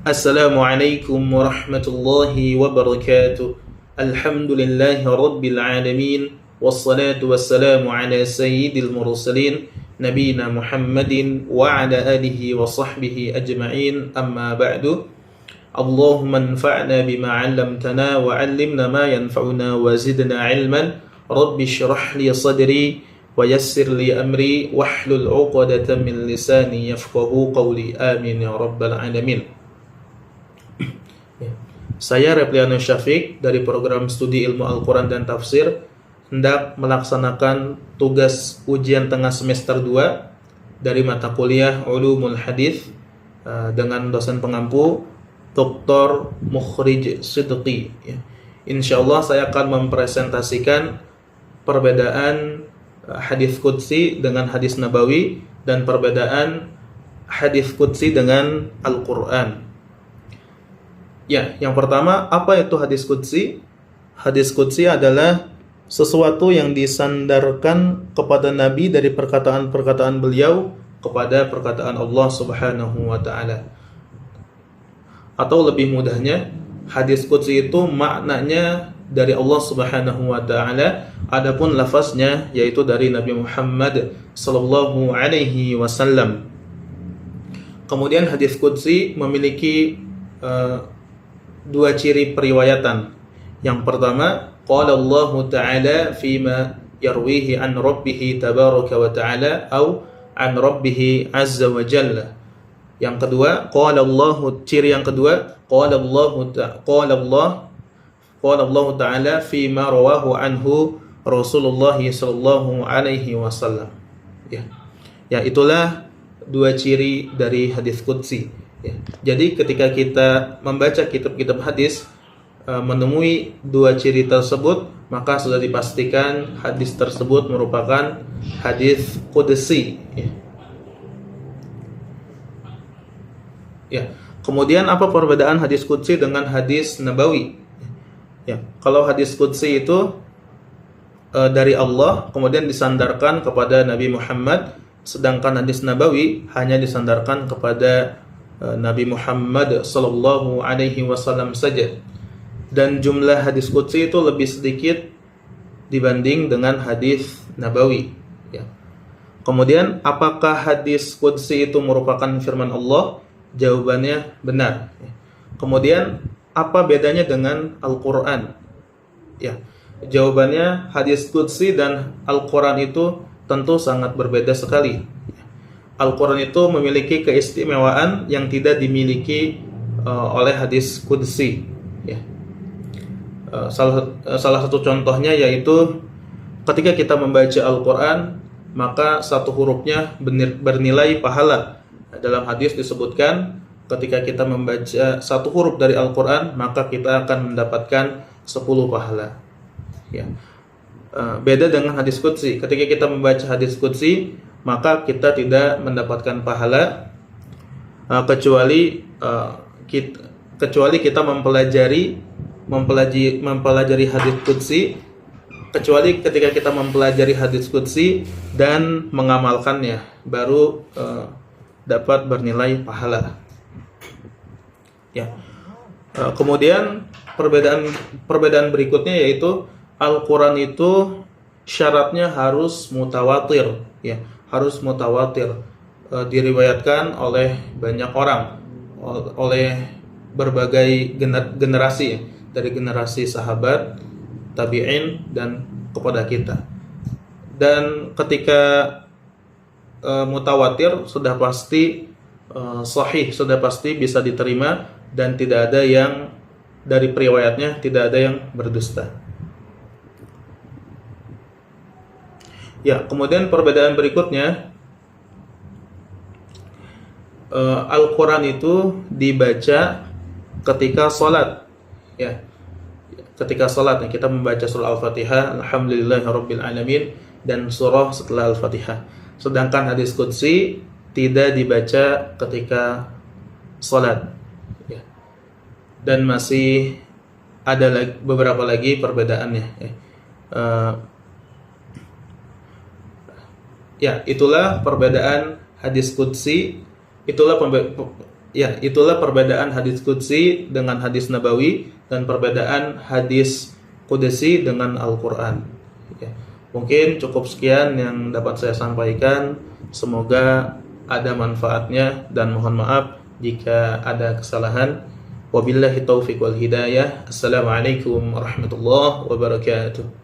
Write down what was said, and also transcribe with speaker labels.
Speaker 1: Assalamualaikum warahmatullahi wabarakatuh. Alhamdulillahi rabbil alamin. Wassalatu wassalamu ala sayyidil mursalin Nabina Muhammadin wa ala alihi wa sahbihi ajma'in. Amma ba'du. Allahumma anfa'na bima 'allamtana wa 'allimna ma yanfa'una wa zidna 'ilman. Rabbi shrah li sadri wa yassir li amri wahlul 'uqdatam min lisani yafqahu qawli. Amin ya rabbal alamin. Saya Repliano Syafiq dari program studi ilmu Al-Quran dan Tafsir hendak melaksanakan tugas ujian tengah semester 2 dari mata kuliah Ulumul Hadis dengan dosen pengampu Dr. Mukhrij Sidqi. Insyaallah saya akan mempresentasikan perbedaan hadis qudsi dengan hadis nabawi dan perbedaan hadis qudsi dengan Al-Quran. Ya, yang pertama, apa itu hadis qudsi? Hadis qudsi adalah sesuatu yang disandarkan kepada Nabi dari perkataan-perkataan beliau kepada perkataan Allah Subhanahu wa taala. Atau lebih mudahnya, hadis qudsi itu maknanya dari Allah Subhanahu wa taala, adapun lafaznya yaitu dari Nabi Muhammad sallallahu alaihi wasallam. Kemudian hadis qudsi memiliki dua ciri periwayatan. Yang pertama, qala Allah Ta'ala fima yarwihi an rabbih tabaraka wa ta'ala au an rabbih azza wa jalla. Yang kedua, ciri yang kedua, qala Allah Ta'ala fima rawahu anhu Rasulullah sallallahu alaihi wasallam. Ya, itulah dua ciri dari hadis qudsi. Ya. Jadi ketika kita membaca kitab-kitab hadis menemui dua ciri tersebut, maka sudah dipastikan hadis tersebut merupakan hadis qudsi. Ya. Kemudian apa perbedaan hadis qudsi dengan hadis nabawi? Ya. Kalau hadis qudsi itu dari Allah kemudian disandarkan kepada Nabi Muhammad, sedangkan hadis nabawi hanya disandarkan kepada Nabi Muhammad sallallahu alaihi wasallam saja. Dan jumlah hadis qudsi itu lebih sedikit dibanding dengan hadis nabawi. Ya. Kemudian apakah hadis qudsi itu merupakan firman Allah? Jawabannya benar. Ya. Kemudian apa bedanya dengan Al-Quran? Ya. Jawabannya hadis qudsi dan Al-Quran itu tentu sangat berbeda sekali. Al-Quran itu memiliki keistimewaan yang tidak dimiliki oleh hadis qudsi. Ya. Salah satu contohnya yaitu ketika kita membaca Al-Quran, maka satu hurufnya bernilai pahala. Dalam hadis disebutkan ketika kita membaca satu huruf dari Al-Quran, maka kita akan mendapatkan 10 pahala. Ya. Beda dengan hadis qudsi. Ketika kita membaca hadis qudsi, maka kita tidak mendapatkan pahala kecuali kita mempelajari hadis qudsi, kecuali ketika kita mempelajari hadis qudsi dan mengamalkannya, baru dapat bernilai pahala. Ya. Kemudian perbedaan berikutnya yaitu Al-Quran itu syaratnya harus mutawatir, ya, harus mutawatir, diriwayatkan oleh banyak orang, oleh berbagai generasi, dari generasi sahabat, tabi'in dan kepada kita. Dan ketika mutawatir sudah pasti sahih, sudah pasti bisa diterima dan tidak ada yang dari periwayatnya tidak ada yang berdusta. Ya, kemudian perbedaan berikutnya, Al-Quran itu dibaca ketika sholat. Ya, ketika sholat kita membaca surah Al-Fatihah, Alhamdulillahirabbil alamin, dan surah setelah Al-Fatihah. Sedangkan hadis qudsi tidak dibaca ketika sholat. Ya. Dan masih ada beberapa lagi perbedaannya. Ya, itulah perbedaan hadis qudsi, itulah Ya, itulah perbedaan hadis qudsi dengan hadis nabawi dan perbedaan hadis qudsi dengan Al-Qur'an. Ya. Mungkin cukup sekian yang dapat saya sampaikan. Semoga ada manfaatnya dan mohon maaf jika ada kesalahan. Wabillahi taufiq wal hidayah. Assalamualaikum warahmatullahi wabarakatuh.